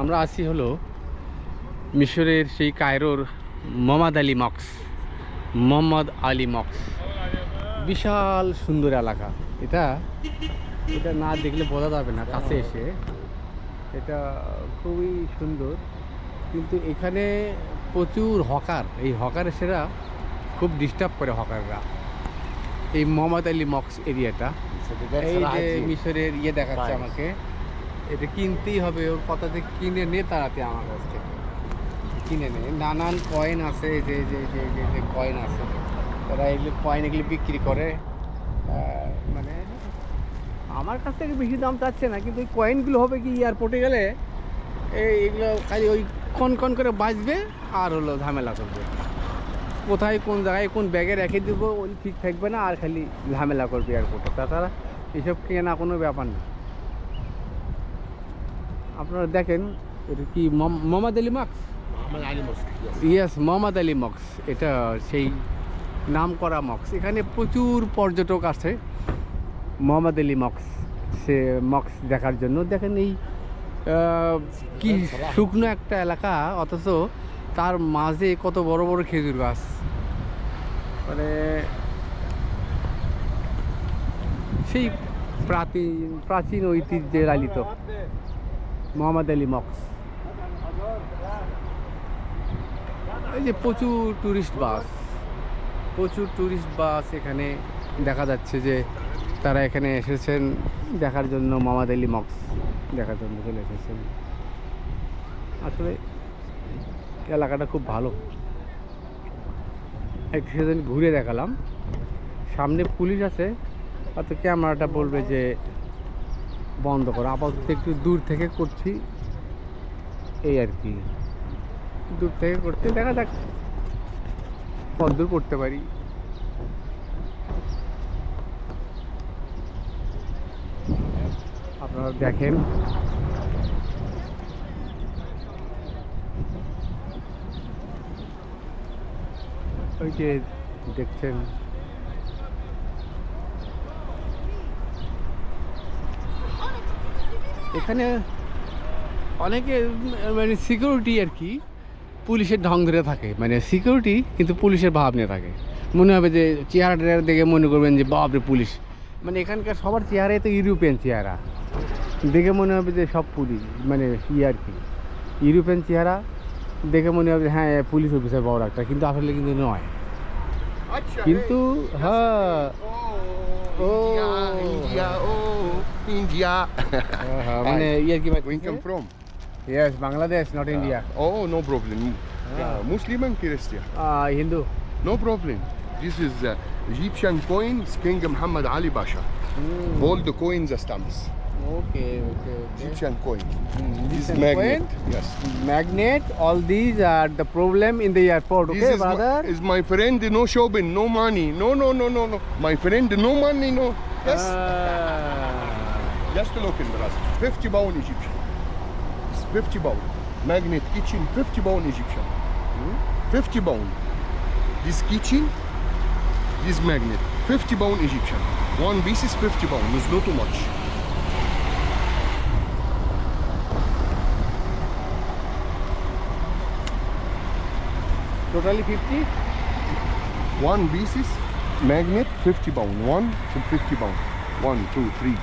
আমরা আছি হলো মিশরের সেই কায়রোর মোহাম্মদ আলী মক্স। বিশাল সুন্দর এলাকা এটা। এটা না দেখলে বোঝা যাবে না কাছে এসে। এটা খুবই সুন্দর, কিন্তু এখানে প্রচুর হকার। এই হকার এসেরা খুব ডিস্টার্ব করে হকাররা এই মোহাম্মদ আলী মক্স এরিয়াটা। এই যে মিশরের দেখাচ্ছে আমাকে, এটা কিনতেই হবে। ওর কথাতে কিনে নে তাড়াতে আমার কাছ থেকে কিনে নে। নানান কয়েন আছে, যে যে যে যে কয়েন আছে, তারা এগুলো এগুলি বিক্রি করে। মানে আমার কাছ থেকে বেশি দাম চাচ্ছে না, কিন্তু ওই কয়েনগুলো হবে কি এয়ারপোর্টে গেলে এইগুলো খালি ওই কন করে বাজবে আর হলো ঝামেলা করবে। কোথায় কোন জায়গায় কোন ব্যাগে রেখে দেবো ওই ঠিক থাকবে না, আর খালি ঝামেলা করবে এয়ারপোর্টে। তাছাড়া এসব কেনা কোনো ব্যাপার না। আপনারা দেখেন এটা কি Mohammad Ali Mox. Yes, Mohammad Ali Mox. এটা সেই নাম করা মক্স। এখানে প্রচুর পর্যটক আসে মোহাম্মদ আলী মক্স দেখার জন্য। দেখেন এই কি শুকনো একটা এলাকা, অথচ তার মাঝে কত বড় বড় খেজুর গাছ। মানে সেই প্রাচীন ঐতিহ্যে লালিত মোহাম্মদ আলী মক্স। এই যে প্রচুর টুরিস্ট বাস এখানে দেখা যাচ্ছে যে তারা এখানে এসেছেন দেখার জন্য। মোহাম্মদ আলী মক্স দেখার জন্য চলে এসেছেন। আসলে এলাকাটা খুব ভালো। এক সেদিন ঘুরে দেখালাম। সামনে পুলিশ আছে, হয়তো ক্যামেরাটা বলবে যে বন্ধ করো। আপাতত একটু দূর থেকে করছি, এই আর কি। দূর থেকে করতে দেখা যাক কত দূর করতে পারি। আপনারা দেখেন ওই যে দেখছেন এখানে অনেকে মানে সিকিউরিটি আর কি পুলিশের ঢং ধরে থাকে। মানে সিকিউরিটি কিন্তু পুলিশের ভাব নিয়ে থাকে। মনে হবে যে চেহারাটা দেখে মনে করবেন যে বাপরে পুলিশ। মানে এখানকার সবার চেহারাই তো ইউরোপিয়ান চেহারা, দেখে মনে হবে যে সব পুলিশ। মানে আর কি ইউরোপিয়ান চেহারা দেখে মনে হবে হ্যাঁ পুলিশ অফিসার বড় একটা, কিন্তু আসলে কিন্তু নয়। কিন্তু হ্যাঁ India. মানে কি Where you come from? Yes, Bangladesh, not India. Oh, no problem. Muslim and Christian. Hindu. No problem. This is Egyptian coins, King Muhammad Ali Pasha. All the coins are stamps. Okay. Egyptian coin. This is Egyptian magnet. coin? Yes. Magnet, all these are the problem in the airport, This okay, is brother? is my friend, no shopping, no money. No. My friend, no money, no. Yes. Just look in brother. 50 pound Egyptian. It's 50 pound. Magnet kitchen, 50 pound Egyptian. 50 pound. This kitchen, this magnet, 50 pound Egyptian. One piece is 50 pound. It's not too much. Totally 50? One piece is magnet, 50 pound. One to 50 pound. 1, 2, 3,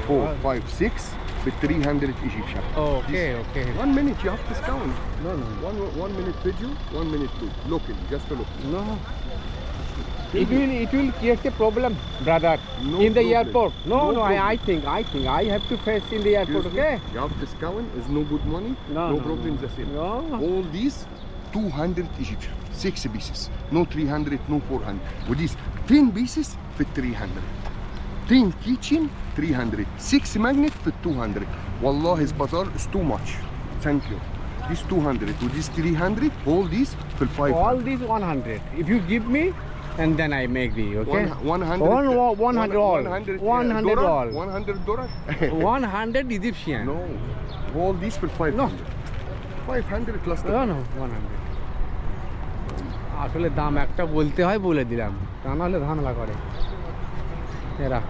4, 5, 6 with 300 Egyptian. Oh, okay. 1 minute, you have to count. No. 1 minute video, 1 minute look in, just to look. No. It will create a problem, brother, No in the problem. airport. No, problem. I think I have to face in the airport, Excuse me, okay? You have to count, is no good money, No, problem, the same. No. All these 200 Egyptian, 6 pieces, no 300, no 400. With these 10 pieces for 300. 10 kitchen, 300. 6 magnet for 200. Wallah, his bazaar is too much. Thank you. This 200, with this 300, all these for 500. All these 100. If you give me, and then I make the, okay? 100 100 all. 100 all. $100. 100 Egyptian. No, all these for 500. No. 500 plus the No, 100. আসলে দাম একটা বলতে হয়, বলে দিলাম, তা নাহলে ঝামেলা করে এরা।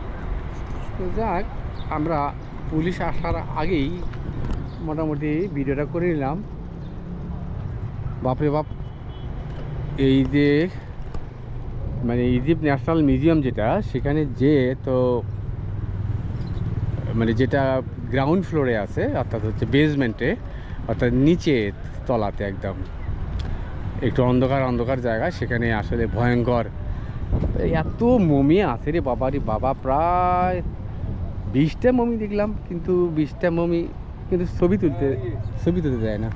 তো যাক, আমরা পুলিশ আসার আগেই মোটামুটি ভিডিওটা করে নিলাম। বাপরে বাপ, এই যে মানে ইজিপ্ট ন্যাশনাল মিউজিয়াম যেটা, সেখানে যে তো মানে যেটা গ্রাউন্ড ফ্লোরে আছে, অর্থাৎ হচ্ছে বেসমেন্টে, অর্থাৎ নিচে তলাতে একদম একটু অন্ধকার অন্ধকার জায়গা, সেখানে আসলে ভয়ঙ্কর এত মমি আছে রে বাবা রে বাবা। প্রায় 20টা মমি দেখলাম, কিন্তু 20টা মমি কিন্তু ছবি তুলতে দেয় না,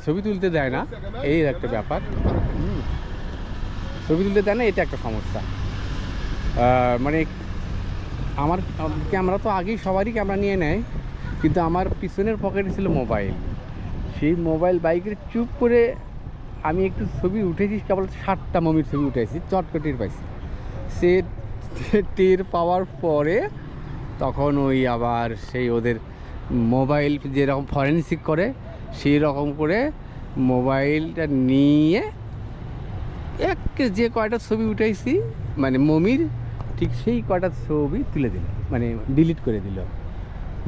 ছবি তুলতে দেয় না, এই একটা ব্যাপার। ছবি তুলতে দেয় না, এটা একটা সমস্যা। মানে আমার ক্যামেরা তো আগেই সবারই ক্যামেরা নিয়ে নেয়, কিন্তু আমার পিছনের পকেটে ছিল মোবাইল। সেই মোবাইল বাইকের চুপ করে আমি একটু ছবি উঠেছি, কেবল 7টা মমির ছবি উঠেছি, চট করে টের পাইছি। সে টের পাওয়ার পরে তখন ওই আবার সেই ওদের মোবাইল যেরকম ফরেনসিক করে সেই রকম করে মোবাইলটা নিয়ে যে কয়টা ছবি উঠাইছি মানে মমির, ঠিক সেই কয়টা ছবি তুলে দিল, মানে ডিলিট করে দিল,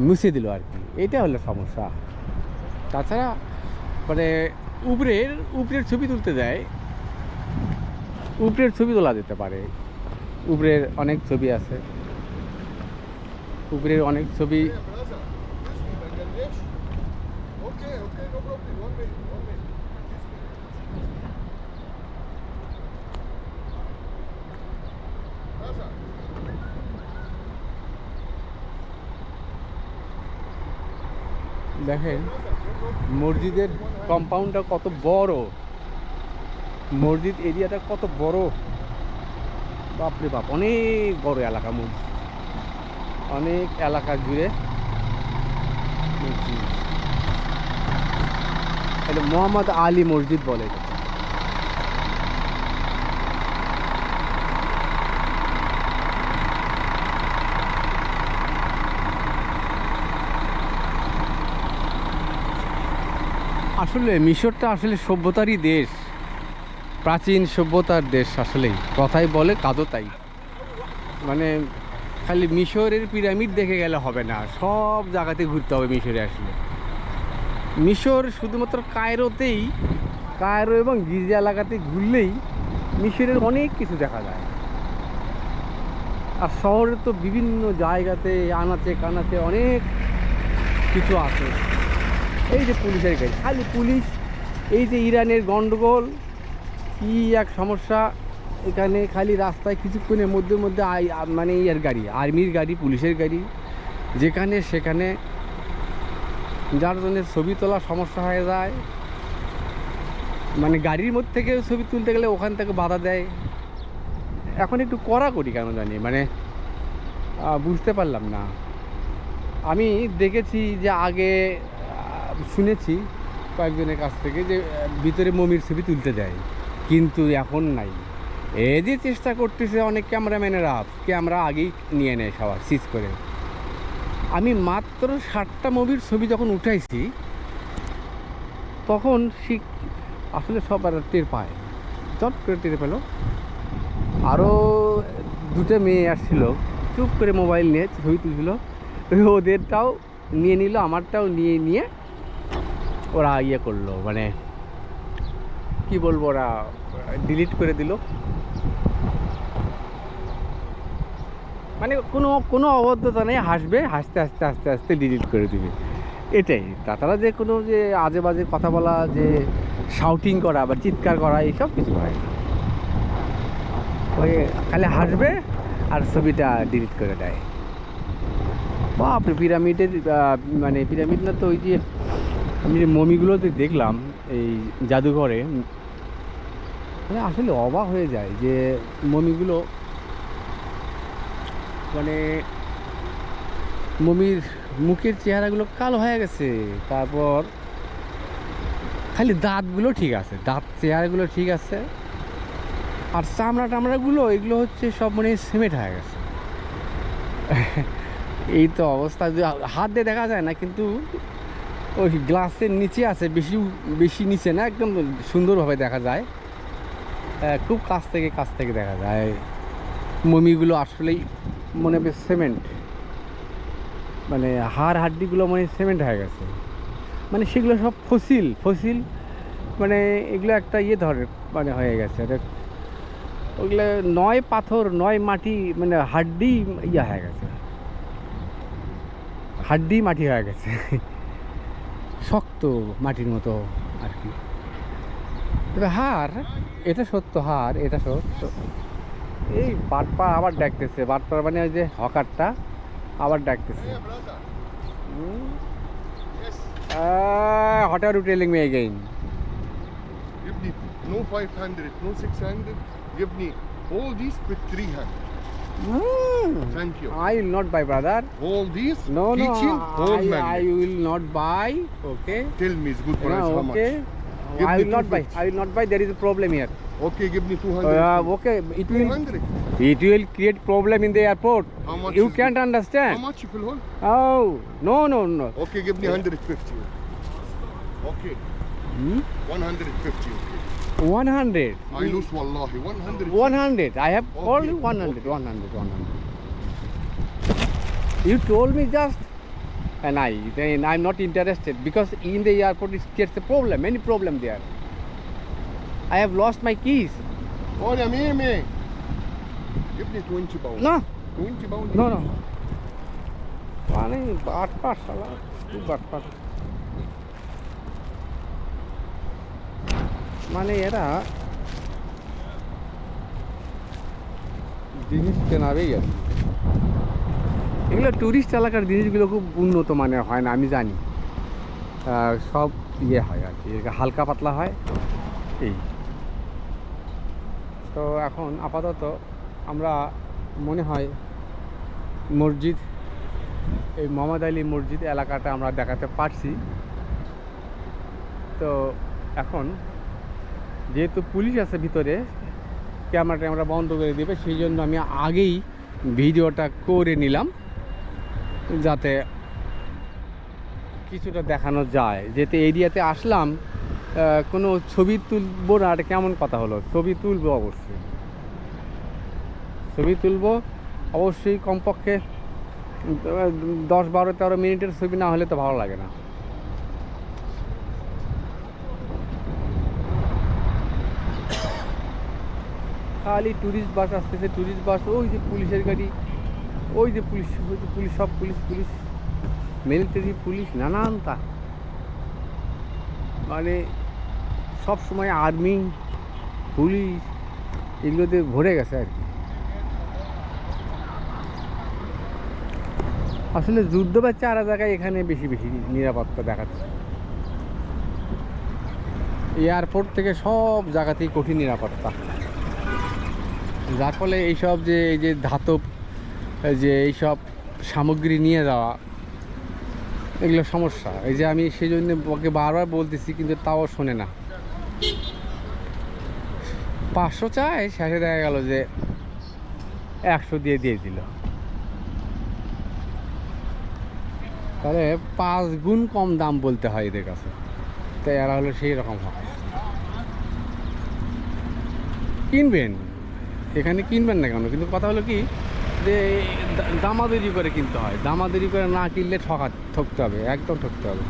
মুছে দিল আর কি। এটা হলো সমস্যা। তাছাড়া মানে উপরের ছবি তুলতে দেয়, উপরের ছবি তোলা যেতে পারে। উপরের অনেক ছবি আছে, উপরের অনেক ছবি। দেখেন মসজিদের কম্পাউন্ডটা কত বড়, মসজিদ এরিয়াটা কত বড়, বাপরে বাপ, অনেক বড় এলাকা মসজিদ, অনেক এলাকা জুড়ে মসজিদ। এটা মোহাম্মদ আলী মসজিদ বলে এটা। আসলে মিশরটা আসলে সভ্যতারই দেশ, প্রাচীন সভ্যতার দেশ। আসলেই কথাই বলে কাজও তাই। মানে খালি মিশরের পিরামিড দেখে গেলে হবে না, সব জায়গাতে ঘুরতে হবে মিশরে আসলে। মিশর শুধুমাত্র কায়রো এবং গিজা এলাকাতে ঘুরলেই মিশরের অনেক কিছু দেখা যায়। আর শহরে তো বিভিন্ন জায়গাতে আনাচে কানাচে অনেক কিছু আছে। এই যে পুলিশের গাড়ি, খালি পুলিশ। এই যে ইরানের গন্ডগোল, কি এক সমস্যা এখানে, খালি রাস্তায় কিছুক্ষণের মধ্যে মানে ইয়ার গাড়ি, আর্মির গাড়ি, পুলিশের গাড়ি, যেখানে সেখানে, যার জন্য ছবি তোলা সমস্যা হয়ে যায়। মানে গাড়ির মধ্যে থেকে ছবি তুলতে গেলে ওখান থেকে বাধা দেয়। এখন একটু কড়াকড়ি কেন জানি, মানে বুঝতে পারলাম না। আমি দেখেছি যে আগে শুনেছি কয়েকজনের কাছ থেকে যে ভিতরে মমির ছবি তুলতে দেয়, কিন্তু এখন নাই। এই যে চেষ্টা করতেছে অনেক ক্যামেরাম্যানেরা, ক্যামেরা আগেই নিয়ে নেয় সবার সিজ করে। আমি মাত্র 7টা মুভির ছবি যখন উঠাইছি তখন আসলে সব আর টের পায়, চট করে টের পেল। আরও 2টা মেয়ে আসছিল, চুপ করে মোবাইল নিয়ে ছবি তুলছিল, ওদেরটাও নিয়ে নিল, আমারটাও নিয়ে ওরা ইয়ে করলো, মানে কি বলবো, ওরা ডিলিট করে দিল। মানে কোনো অবদ্ধতা নেই, হাসবে, হাসতে আস্তে আস্তে আস্তে ডিলিট করে দিবে, এটাই। তাছাড়া যে কোনো যে আজে বাজে কথা বলা, যে শাউটিং করা বা চিৎকার করা, এইসব কিছু হয় না। ওই খালি হাসবে আর ছবিটা ডিলিট করে দেয়। বাপরে, পিরামিডের মানে পিরামিড না তো, ওই যে আমি যে মমিগুলো যে দেখলাম এই জাদুঘরে, মানে আসলে অবাক হয়ে যায় যে মমিগুলো, মানে মমির মুখের চেহারাগুলো কালো হয়ে গেছে, তারপর খালি দাঁতগুলো ঠিক আছে, দাঁত চেহারাগুলো ঠিক আছে, আর চামড়াগুলো এগুলো হচ্ছে সব মানে সিমেন্ট হয়ে গেছে। এই তো অবস্থা, হাত দিয়ে দেখা যায় না, কিন্তু ওই গ্লাসের নিচে আছে, বেশি নিচে না, একদম সুন্দরভাবে দেখা যায়, খুব কাছ থেকে দেখা যায়। মমিগুলো আসলেই মনে হবে সিমেন্ট। মানে হাড় হাড্ডিগুলো মানে সিমেন্ট হয়ে গেছে, মানে সেগুলো সব ফসিল ফসিল, মানে এগুলো একটা ইয়ে ধরনের মানে হয়ে গেছে, এটা ওগুলো নয় পাথর নয় মাটি, মানে হাড্ডি ইয়া হয়ে গেছে, হাড্ডি মাটি হয়ে গেছে শক্ত মাটির মতো আর কি। তবে হার এটা সত্য, হার এটা সত্য। এই বাটপা আবার ডাকতেছে, বাটপার মানে ওই যে হকারটা আবার ডাকতেছে। Hey, brother. Yes. What are you telling me again? Give me no 500, no 600. Give me all these with 300. Thank you. I will not buy, brother. All these No, kitchen, all I magnet. will not buy. Okay. Tell me it's good price. No, How okay. much? Give I me will not buy. 250. I will not buy. There is a problem here. Okay, give me 200. Okay, it will 200. create problem in the airport. How much You is can't it? How understand. much you will hold? Oh, no. Okay, give me 150. Okay, Hmm? 150. Okay. 100. I lose wallahi 100. 100. I have called you Okay, 100. okay. 100. You told me just, and then I'm not interested because in the airport it creates a problem, many problem there. I have lost my keys. Oh, ya meme. Give me 20 pounds. No, 20 pounds. no. মানে বাটপার শালা, খুব বাটপার। মানে এরা জিনিস কেনাবেই আর কি। এগুলো ট্যুরিস্ট এলাকার জিনিসগুলো খুব উন্নত মানের হয় না, আমি জানি। সব ইয়ে হয় আর কি, হালকা পাতলা হয় এই। তো এখন আপাতত আমরা মনে হয় মসজিদ, এই মোহাম্মদ আলী মসজিদ এলাকাটা আমরা দেখাতে পারছি। তো এখন যেহেতু পুলিশ আছে ভিতরে, ক্যামেরা বন্ধ করে দেবে, সেই জন্য আমি আগেই ভিডিওটা করে নিলাম যাতে কিছুটা দেখানো যায়। যেহেতু এরিয়াতে আসলাম, কোনো ছবি তুলবো না, এটা কেমন কথা হলো? ছবি তুলবো অবশ্যই, ছবি তুলবো অবশ্যই, কমপক্ষে 10, 12, 13 মিনিটের ছবি না হলে তো ভালো লাগে না। খালি ট্যুরিস্ট বাস আসতেছে, ট্যুরিস্ট বাস, ওই যে পুলিশের গাড়ি, ওই যে পুলিশ, সব পুলিশ মিলিটারি পুলিশ, নানান তা, মানে সব সময় আর্মি পুলিশ এগুলোতে ভরে গেছে আর কি। আসলে যুদ্ধ বা চারা জায়গায় এখানে বেশি নিরাপত্তা দেখাচ্ছে। এয়ারপোর্ট থেকে সব জায়গাতেই কঠিন নিরাপত্তা, যার ফলে এইসব যে এই যে ধাতব যে এইসব সামগ্রী নিয়ে যাওয়া, এগুলো সমস্যা। এই যে আমি সেই জন্য ওকে বারবার বলতেছি, কিন্তু তাও শোনে না। 500 চায়, শেষে দেখা গেল যে 100 দিয়ে দিল। তাহলে 5 গুণ কম দাম বলতে হয় এদের কাছে, তাই এরা হলো সেই রকম হয়। কিনবেন, এখানে কিনবেন না কেন, কিন্তু কথা হলো কি যে দামাদারি করে কিনতে হয়, দামাদারি করে না কিনলে ঠকতে হবে, একদম ঠকতে হবে।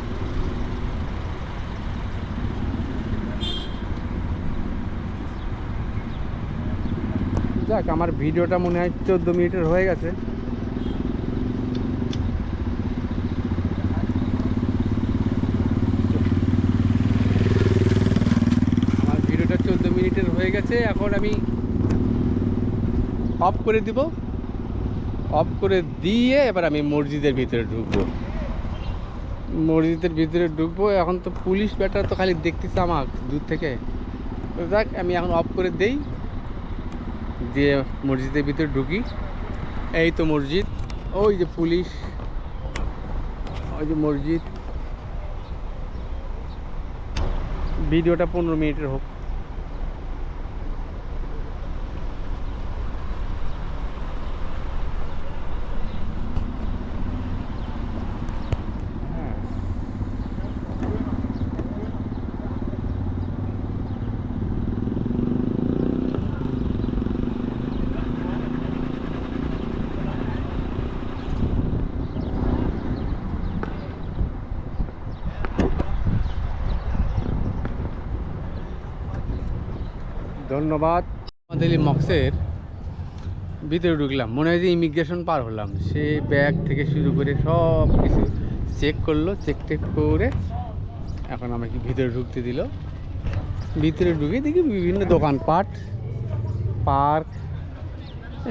যাক, আমার ভিডিওটা মনে হয় 14 মিনিটের হয়ে গেছে। আমার ভিডিওটা 14 মিনিটের হয়ে গেছে। এখন আমি অফ করে দিব, অফ করে দিয়ে এবার আমি মসজিদের ভিতরে ঢুকবো। এখন তো পুলিশ ব্যাটার তো খালি দেখতেছে আমার দূর থেকে। তো যাক, আমি এখন অফ করে দেই, দিয়ে মসজিদের ভিতরে ঢুকি। এই তো মসজিদ, ওই যে পুলিশ, ওই যে মসজিদ। ভিডিওটা 15 মিনিটের হোক। ধন্যবাদ। দিল্লি মক্সের ভিতরে ঢুকলাম, মনে হয় যে ইমিগ্রেশন পার হলাম। সে ব্যাগ থেকে শুরু করে সব কিছু চেক করলো, চেক টেক করে এখন আমাকে ভিতরে ঢুকতে দিল। ভিতরে ঢুকে দেখি বিভিন্ন দোকানপাট, পার্ক,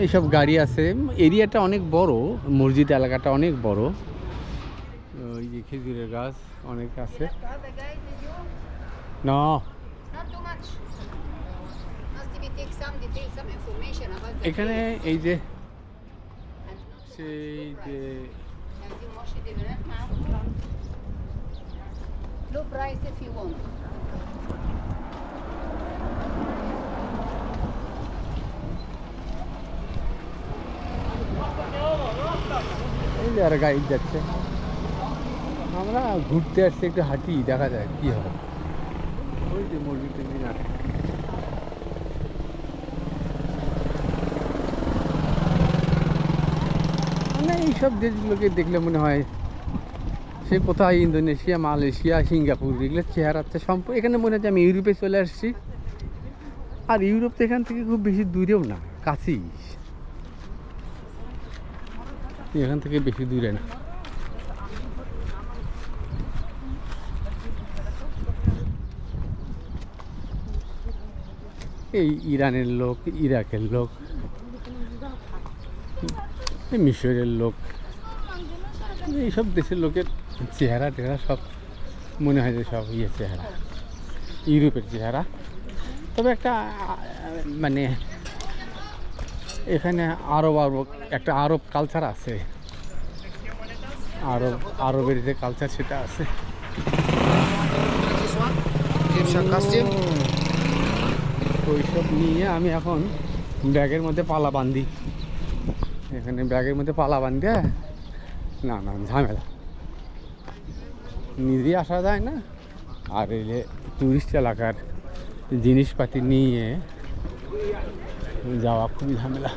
এইসব গাড়ি আছে। এরিয়াটা অনেক বড়, মসজিদ এলাকাটা অনেক বড়। ওই যে খেজুরের গাছ অনেক আছে। না এখানে এই যে সেই যে Low price if you want. এই যে আর গাইড যাচ্ছে। আমরা ঘুরতে আসছি, একটু হাঁটি, দেখা যায় কি হবে। ওই যে মসজিদের মিনার। মানে এইসব দেশগুলোকে দেখলে মনে হয় সে কোথায় ইন্দোনেশিয়া, মালয়েশিয়া, সিঙ্গাপুর, এগুলো চেহারাচ্ছে সম্পর্ক। এখানে মনে হচ্ছে আমি ইউরোপে চলে আসছি। আর ইউরোপ তো এখান থেকে খুব বেশি দূরেও না, কাছেই। এখান থেকে বেশি দূরে না। এই ইরানের লোক, ইরাকের লোক, মিশরের লোক, এইসব দেশের লোকের চেহারা টেহারা সব মনে হয় যে সব চেহারা ইউরোপের চেহারা। তবে একটা মানে এখানে একটা আরব কালচার আছে, আরবের যে কালচার সেটা আছে। ওইসব নিয়ে আমি এখন ব্যাগের মধ্যে পালা বাঁধি। এখানে ব্যাগের মধ্যে পালা বাঁধে না ঝামেলা, নিজেই আসা যায় না। আর এই যে টুরিস্ট এলাকার জিনিসপাতি নিয়ে যাওয়া খুবই ঝামেলা।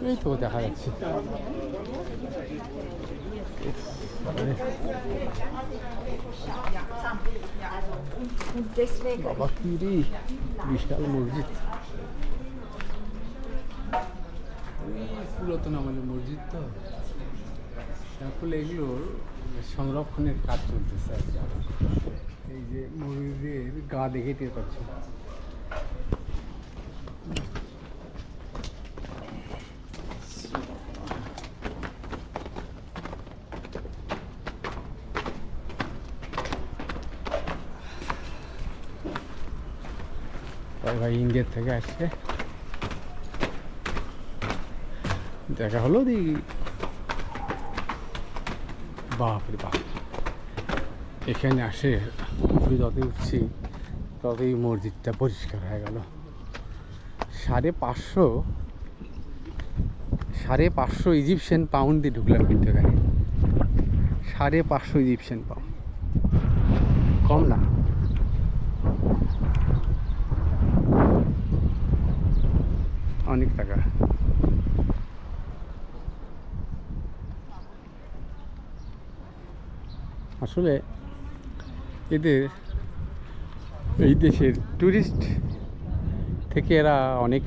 এই তো দেখা যাচ্ছে। বাবা কি রে, বিশাল মসজিদ, পুরাতন আমলের মসজিদ। তো আসলে এগুলোর সংরক্ষণের কাজ চলতেছে। এই যে মসজিদের গা দেখে টের পাচ্ছ। ভাই ইন্ডিয়ার থেকে আসছে, দেখা হলো। দেখি বাপরে বাপ, এখানে আসে উপরে যতই উঠছি ততই মসজিদটা পরিষ্কার হয়ে গেল। 550 ইজিপশিয়ান পাউন্ড দিয়ে ঢুকলাম কিন্তু এখানে। 550 ইজিপশিয়ান পাউন্ড, কম না। অনেক টাকা। আসলে এদের এই দেশের ট্যুরিস্ট থেকে এরা অনেক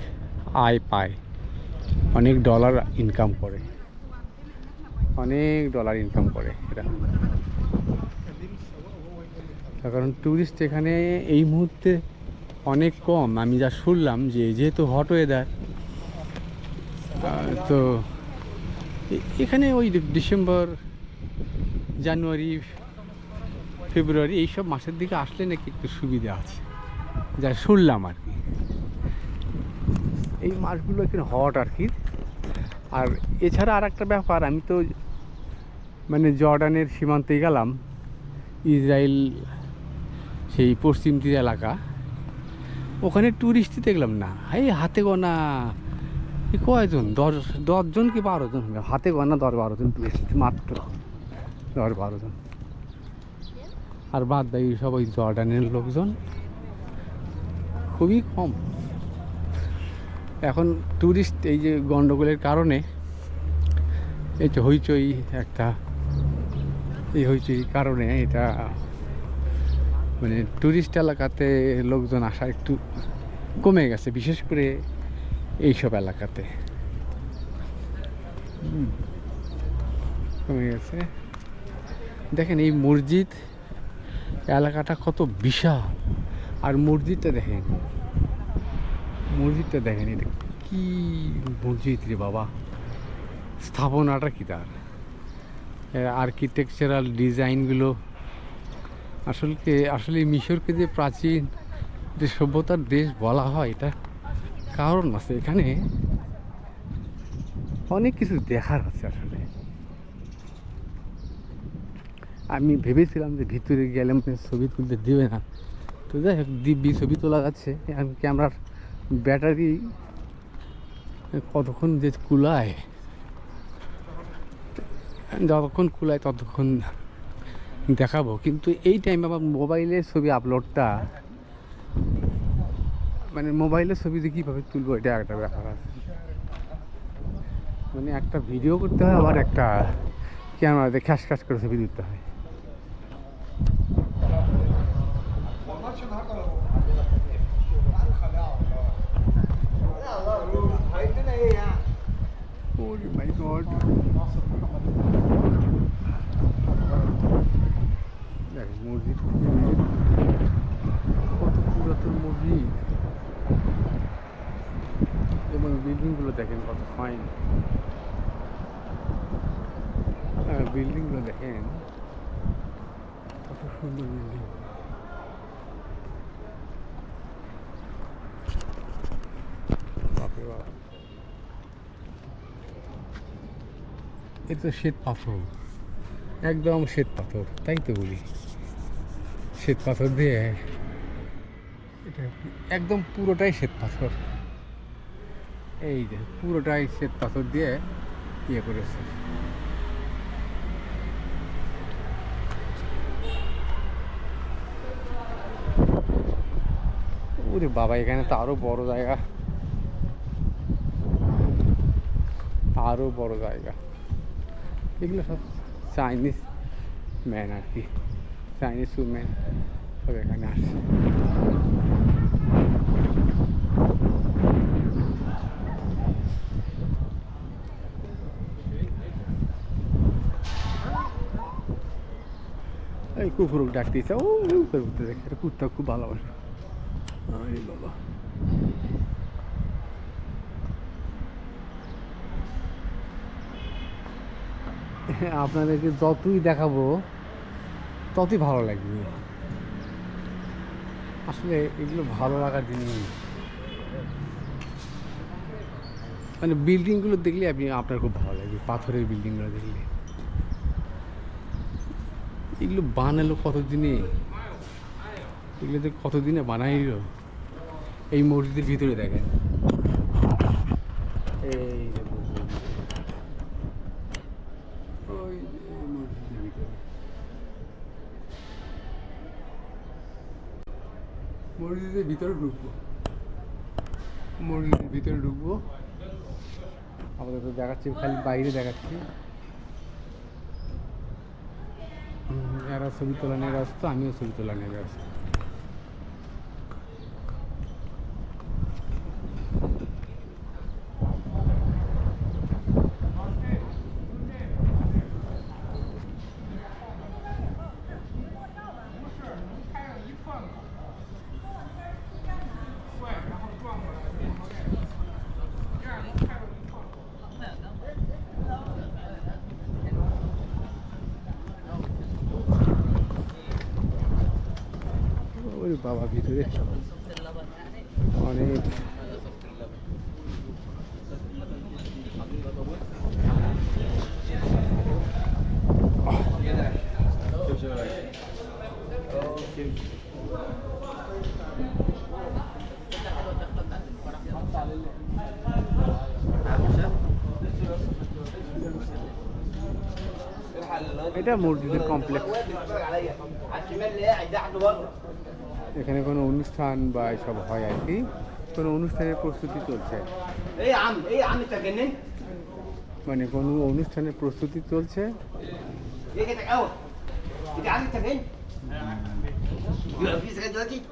আয় পায়, অনেক ডলার ইনকাম করে, এরা। তার কারণ ট্যুরিস্ট এখানে এই মুহূর্তে অনেক কম। আমি যা শুনলাম যে যেহেতু হট ওয়েদার, তো এখানে ওই ডিসেম্বর, জানুয়ারি, ফেব্রুয়ারি এইসব মাসের দিকে আসলে নাকি একটু সুবিধা আছে, যা শুনলাম আর কি। এই মাসগুলো এখানে হট আর কি। আর এছাড়া আর একটা ব্যাপার, আমি তো মানে জর্ডানের সীমান্তে গেলাম, ইসরায়েল সেই পশ্চিম তীর এলাকা, ওখানে ট্যুরিস্টই দেখলাম না। এই হাতে গোনা কয়জন, 10 জন কি 12 জন হবে, হাতে গোনা 10-12 জন টুরিস্ট মাত্র, 10-12 জন। আর বাদ বাকি সব ওই জর্ডানের লোকজন, খুবই কম। এখন ট্যুরিস্ট এই যে গণ্ডগোলের কারণে এই তো হইচই একটা এই হচ্ছে এই কারণে এটা মানে টুরিস্ট এলাকাতে লোকজন আসা একটু কমে গেছে, বিশেষ করে এইসব এলাকাতে কমে গেছে। দেখেন এই মসজিদ এলাকাটা কত বিশাল, আর মসজিদটা দেখেন, এটা কি মসজিদ রে বাবা, স্থাপনাটা কি তার, আর্কিটেকচারাল ডিজাইনগুলো আসলে মিশরকে যে প্রাচীন যে সভ্যতার দেশ বলা হয়, এটা কারণ আছে, এখানে অনেক কিছু দেখার আছে। আসলে আমি ভেবেছিলাম যে ভিতরে গেলে মানে ছবি তুলতে দেবে না, তো যাই হোক দিব্যি ছবি তোলা যাচ্ছে। ক্যামেরার ব্যাটারি কতক্ষণ যে কুলায়, যতক্ষণ কুলায় ততক্ষণ দেখাবো। কিন্তু এই টাইমে আমার মোবাইলের ছবি আপলোডটা, মানে মোবাইলের ছবি দিয়ে কীভাবে তুলবো, এটা একটা ব্যাপার আছে। মানে একটা ভিডিও করতে হয়, আবার একটা ক্যামেরাতে খ্যাস খ্যাস করে ছবি তুলতে হয়। Oh my God! দেখেন মসজিদ কত পুরাতন মসজিদ, এবং বিল্ডিংগুলো দেখেন কত ফাইন। বিল্ডিংগুলো দেখেন কত সুন্দর বিল্ডিং। বাপরে বাপ, এটা তো শ্বেত পাথর, একদম শ্বেত পাথর, তাই তো বলি, শ্বেত পাথর দিয়ে এটা একদম পুরোটাই শ্বেত পাথর। এই যে পুরোটাই শ্বেত পাথর দিয়ে ইয়ে করেছে। ওরে বাবা, এখানে তো আরো বড় জায়গা, আরো বড় জায়গা। এগুলো সব চাইনিজ ম্যান আর কি, চাইনিজ উম্যান সব এখানে আসছে। এই কুকুরক ডাকতেছে, ও করে ঘুরতে দেখে, এটা কুত্তা খুব ভালোবাসে। এই বাবা, আপনাদেরকে যতই দেখাবো ততই ভালো লাগবে। আসলে এগুলো ভালো লাগার জিনিস, মানে বিল্ডিংগুলো দেখলে আপনার খুব ভালো লাগবে। পাথরের বিল্ডিংগুলো দেখলে, এগুলো বানালো কতদিনে, এগুলো তো কতদিনে বানাইল। এই মসজিদের ভিতরে দেখেন, এই যে ওই মসজিদের ভিতরে, মসজিদের ভিতরে ঢুকবো, মসজিদের ভিতরে ঢুকবো। আপাতত দেখাচ্ছি, খালি বাইরে দেখাচ্ছি। এরা ছবি তোলা নিয়ে ব্যস্ত, আমিও ছবি তোলা নিয়ে ব্যস্ত। ওরে বাবা, ভিতরে অনেক এটা মসজিদের কমপ্লেক্স। এখানে কোনো অনুষ্ঠান বা এসব হয় আর কি, কোনো অনুষ্ঠানের প্রস্তুতি চলছে, মানে কোনো অনুষ্ঠানের প্রস্তুতি চলছে। انت عارف انت فين؟ يبقى في سكه دلوقتي؟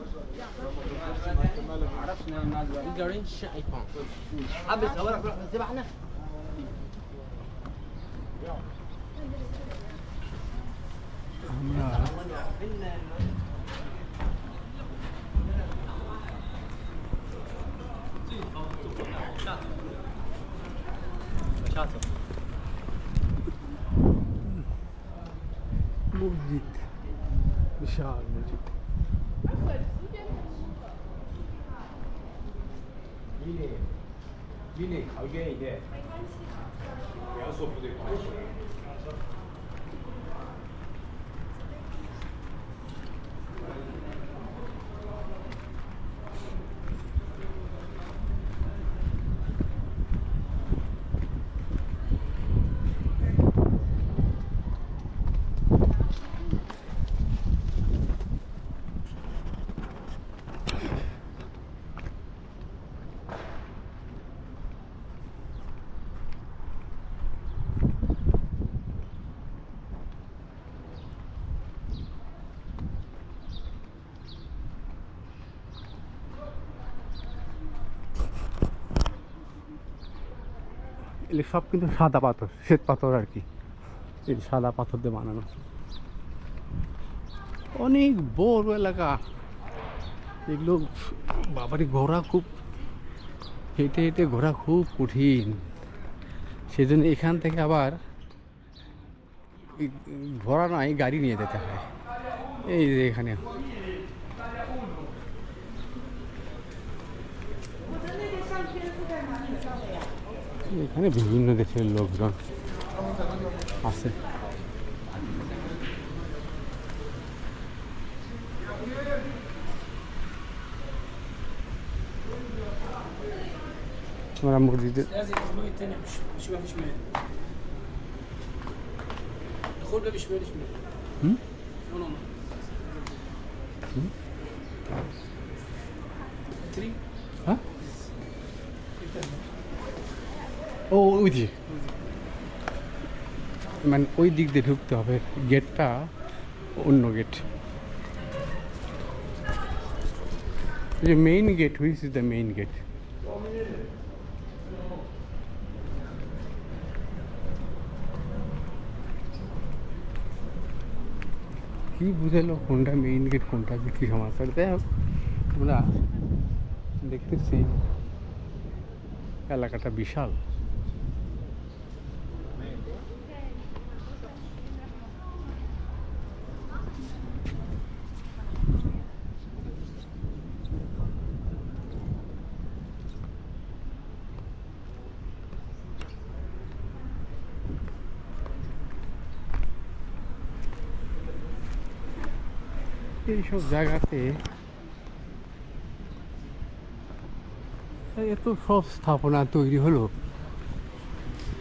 عرفنا الناس جارين شايفين حابب تصورك نروح نسيبها احنا؟ আমরা মসজিদ, বিশাল মসজিদ। এগুলো সব কিন্তু সাদা পাথর, শ্বেত পাথর আর কি। এই সাদা পাথর দিয়ে বানানো, অনেক বড় এলাকা। এগুলো বাবারই ঘোরা খুব, হেঁটে হেঁটে ঘোরা খুব কঠিন। সেজন্য এখান থেকে আবার ঘোরা নয়, গাড়ি নিয়ে যেতে হয়। এই যে এখানে এখানে বিভিন্ন দেশের লোকজন আছে। আমরা মসজিদে لازم الباب الثاني مش باب شمال دخول باب شمال شمال হুম نو نو تري হ্যাঁ ও ওই যে মানে ওই দিক দিয়ে ঢুকতে হবে, গেটটা অন্য গেট। যে main gate, which is the main gate. কি বুঝালো কোনটা মেইন গেট কোনটা যে কী সমস্যা। যাই হোক, আমরা দেখতেছি এলাকাটা বিশাল। এইসব জায়গাতে এত সব স্থাপনা তৈরি হলো,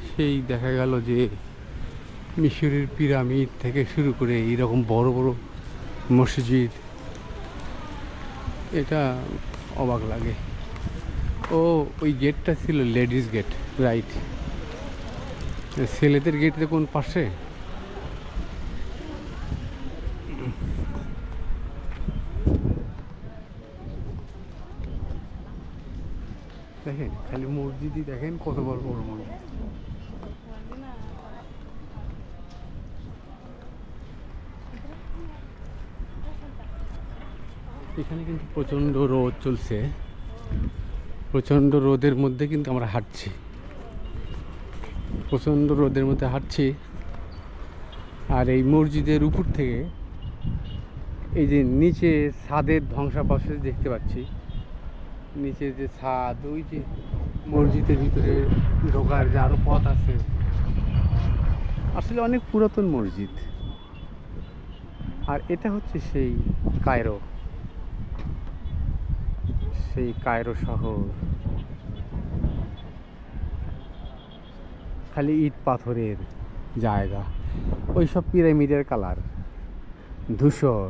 সেই দেখা গেল যে মিশরের পিরামিড থেকে শুরু করে এইরকম বড় বড় মসজিদ, এটা অবাক লাগে। ও ওই গেটটা ছিল লেডিস গেট, রাইট। ছেলেদের গেটে কোন পাশে? দেখেন খালি মসজিদই দেখেন, কত বড় বড় মসজিদ। এখানে কিন্তু প্রচণ্ড রোদ চলছে, প্রচণ্ড রোদের মধ্যে কিন্তু আমরা হাঁটছি, প্রচণ্ড রোদের মধ্যে হাঁটছি। আর এই মসজিদের উপর থেকে এই যে নিচে ছাদের ধ্বংসাবশেষ দেখতে পাচ্ছি, নিচে যে ছাদ, ওই যে মসজিদের ভিতরে ঢোকার যে আরও পথ আছে। আসলে অনেক পুরাতন মসজিদ। আর এটা হচ্ছে সেই কায়রো, সেই কায়রো শহর। খালি ইট পাথরের জায়গা, ওই সব পিরামিডের কালার, ধূসর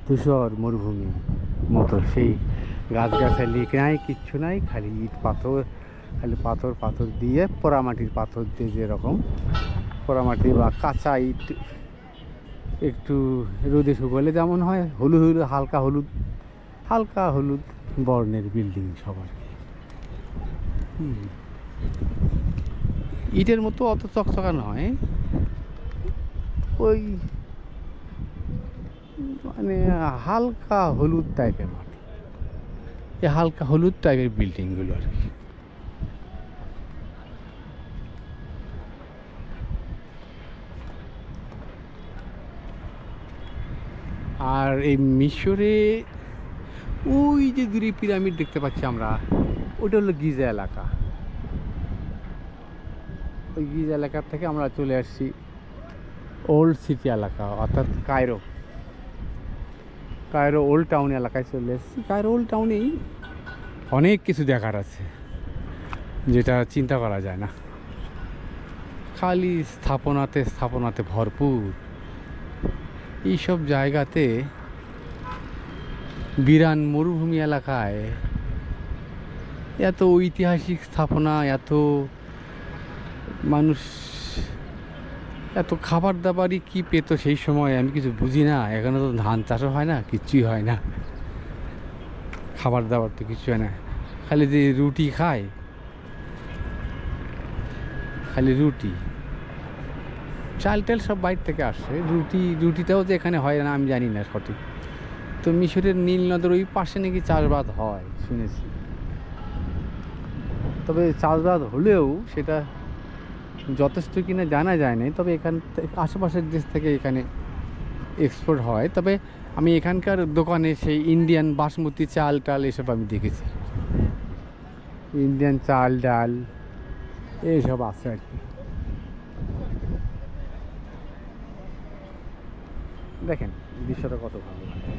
ধূসর মরুভূমি মতো। সেই গাছগাছালি নাই, কিচ্ছু নাই, খালি ইট পাথর, খালি পাথর পাথর দিয়ে, পোড়ামাটির পাথর দিয়ে যেরকম পোড়ামাটি বা কাঁচা ইট একটু রোদে শুকালে যেমন হয়, হলুদ হলুদ হালকা হলুদ বর্ণের বিল্ডিং সবার। ইটের মতো অত চকচকা নয়, ওই মানে হালকা হলুদ টাইপের মাটি, এই হালকা হলুদ টাইপের বিল্ডিংগুলো আর কি। আর এই মিশরে ওই যে দূরে পিরামিড দেখতে পাচ্ছি আমরা, ওটা হলো গিজা এলাকা। ওই গিজা এলাকার থেকে আমরা চলে আসছি ওল্ড সিটি এলাকা, অর্থাৎ কায়রো ওল্ড টাউন এলাকায় চলে এসেছি। কায়রো ওল্ড টাউনেই অনেক কিছু দেখার আছে, যেটা চিন্তা করা যায় না। খালি স্থাপনাতে ভরপুর। এইসব জায়গাতে, বিরান মরুভূমি এলাকায় এত ঐতিহাসিক স্থাপনা, এত মানুষ, এত খাবার দাবারই কি পেতো সেই সময় আমি কিছু বুঝি না। এখানে তো ধান চাষও হয় না, কিচ্ছুই হয় না, খাবার দাবার তো কিছু হয় না। খালি যে রুটি খায়, খালি রুটি, চাল টাল সব বাইরে থেকে আসে। রুটিটাও যে এখানে হয় না আমি জানি না সঠিক। তো মিশরের নীল নদের ওই পাশে নাকি চাষবাদ হয় শুনেছি, তবে চাষবাদ হলেও সেটা যথেষ্ট কিনা জানা যায় না। তবে এখান থেকে আশেপাশের দেশ থেকে এখানে এক্সপোর্ট হয়। তবে আমি এখানকার দোকানে সেই ইন্ডিয়ান বাসমতি চাল টাল এসব আমি দেখেছি, ইন্ডিয়ান চাল ডাল এইসব আছে আর কি। দেখেন দৃশ্যটা কত ভালো লাগে।